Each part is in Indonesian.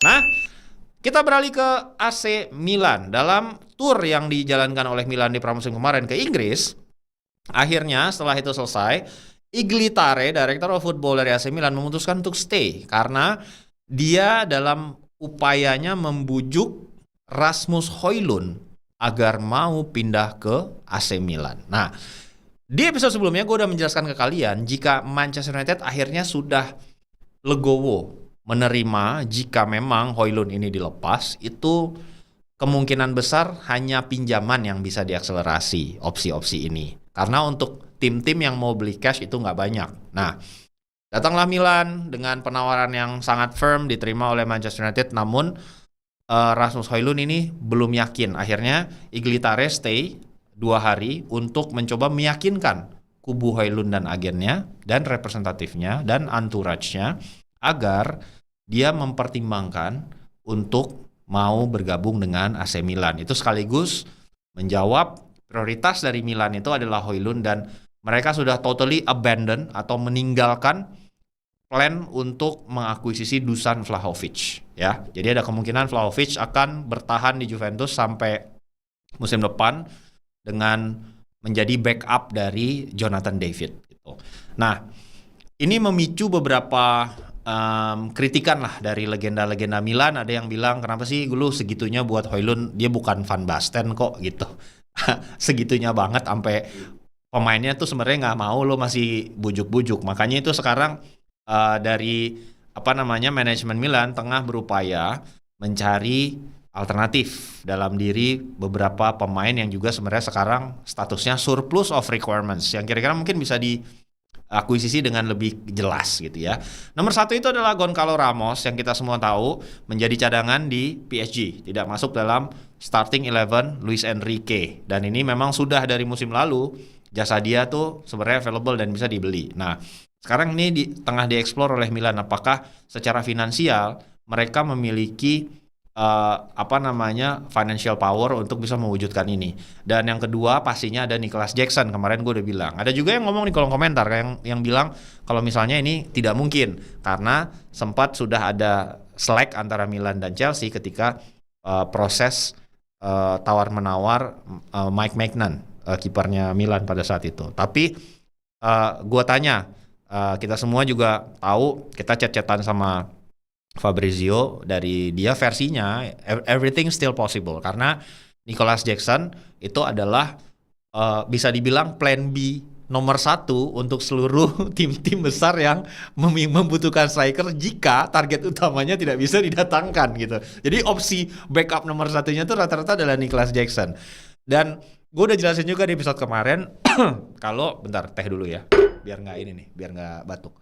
Nah, kita beralih ke AC Milan. Dalam tour yang dijalankan oleh Milan di pramusim kemarin ke Inggris, akhirnya setelah itu selesai, Iglitare, Director of Football dari AC Milan, memutuskan untuk stay karena dia dalam upayanya membujuk Rasmus Højlund agar mau pindah ke AC Milan. Nah, di episode sebelumnya gue udah menjelaskan ke kalian jika Manchester United akhirnya sudah legowo menerima jika memang Højlund ini dilepas, itu kemungkinan besar hanya pinjaman yang bisa diakselerasi opsi-opsi ini. Karena untuk tim-tim yang mau beli cash itu nggak banyak. Nah, datanglah Milan dengan penawaran yang sangat firm diterima oleh Manchester United, namun Rasmus Højlund ini belum yakin. Akhirnya Iglitare stay 2 hari untuk mencoba meyakinkan kubu Højlund dan agennya dan representatifnya dan entourage-nya agar dia mempertimbangkan untuk mau bergabung dengan AC Milan. Itu sekaligus menjawab prioritas dari Milan itu adalah Højlund, dan mereka sudah totally abandon atau meninggalkan plan untuk mengakuisisi Dusan Vlahovic ya. Jadi ada kemungkinan Vlahovic akan bertahan di Juventus sampai musim depan dengan menjadi backup dari Jonathan David gitu. Nah, ini memicu beberapa kritikan lah dari legenda-legenda Milan. Ada yang bilang, kenapa sih lu segitunya buat Højlund, dia bukan Van Basten kok gitu. Segitunya banget sampai pemainnya tuh sebenarnya nggak mau, lo masih bujuk-bujuk. Makanya itu sekarang dari manajemen Milan tengah berupaya mencari alternatif dalam diri beberapa pemain yang juga sebenarnya sekarang statusnya surplus of requirements, yang kira-kira mungkin bisa diakuisisi dengan lebih jelas gitu ya. Nomor 1 itu adalah Goncalo Ramos, yang kita semua tahu menjadi cadangan di PSG, tidak masuk dalam starting 11 Luis Enrique, dan ini memang sudah dari musim lalu jasa dia tuh sebenarnya available dan bisa dibeli. Nah, sekarang ini tengah dieksplor oleh Milan apakah secara finansial mereka memiliki financial power untuk bisa mewujudkan ini. Dan yang kedua pastinya ada Nicholas Jackson. Kemarin gue udah bilang. Ada juga yang ngomong di kolom komentar yang bilang kalau misalnya ini tidak mungkin karena sempat sudah ada slack antara Milan dan Chelsea ketika proses tawar-menawar Mike Maignan, kipernya Milan pada saat itu. Tapi gue tanya, kita semua juga tahu, kita chat-chatan sama Fabrizio, dari dia versinya everything still possible karena Nicholas Jackson itu adalah bisa dibilang plan B nomor 1 untuk seluruh tim-tim besar yang membutuhkan striker jika target utamanya tidak bisa didatangkan gitu. Jadi opsi backup nomor 1-nya tuh rata-rata adalah Nicholas Jackson. Dan gue udah jelasin juga di episode kemarin kalau bentar teh dulu ya biar nggak batuk.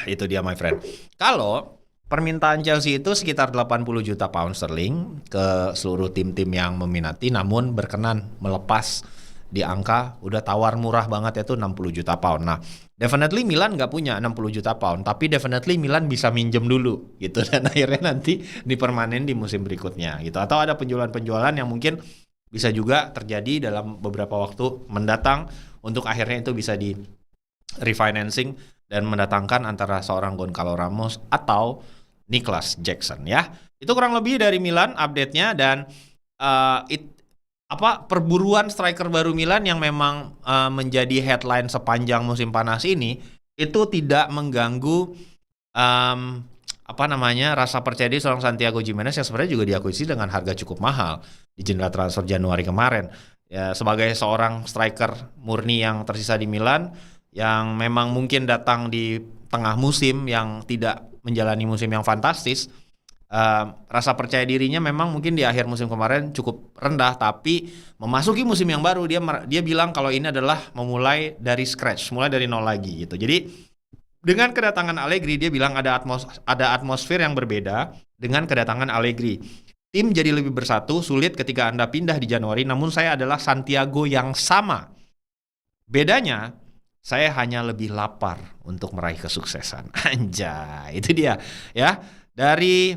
Itu dia my friend. Kalau permintaan Chelsea itu sekitar 80 juta pound sterling ke seluruh tim-tim yang meminati, namun berkenan melepas di angka udah tawar murah banget itu 60 juta pound. Nah, definitely Milan nggak punya 60 juta pound, tapi definitely Milan bisa minjem dulu gitu, dan akhirnya nanti dipermanen di musim berikutnya gitu. Atau ada penjualan-penjualan yang mungkin bisa juga terjadi dalam beberapa waktu mendatang untuk akhirnya itu bisa di refinancing dan mendatangkan antara seorang Goncalo Ramos atau Nicholas Jackson ya. Itu kurang lebih dari Milan update-nya, dan perburuan striker baru Milan yang memang menjadi headline sepanjang musim panas ini itu tidak mengganggu rasa percaya diri seorang Santiago Gimenez yang sebenarnya juga diakuisisi dengan harga cukup mahal di jendela transfer Januari kemarin. Ya, sebagai seorang striker murni yang tersisa di Milan yang memang mungkin datang di tengah musim yang tidak menjalani musim yang fantastis, rasa percaya dirinya memang mungkin di akhir musim kemarin cukup rendah, tapi memasuki musim yang baru dia bilang kalau ini adalah memulai dari scratch, mulai dari nol lagi gitu. Jadi dengan kedatangan Allegri dia bilang ada atmosfer yang berbeda dengan kedatangan Allegri. Tim jadi lebih bersatu, sulit ketika Anda pindah di Januari, namun saya adalah Santiago yang sama. Bedanya saya hanya lebih lapar untuk meraih kesuksesan. Anjay, itu dia ya. Dari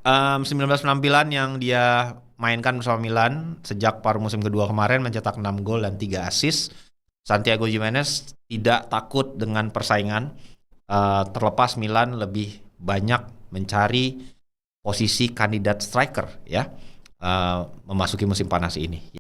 19 penampilan yang dia mainkan bersama Milan sejak paruh musim kedua kemarin, mencetak 6 gol dan 3 assist. Santiago Gimenez tidak takut dengan persaingan, terlepas Milan lebih banyak mencari posisi kandidat striker ya memasuki musim panas ini.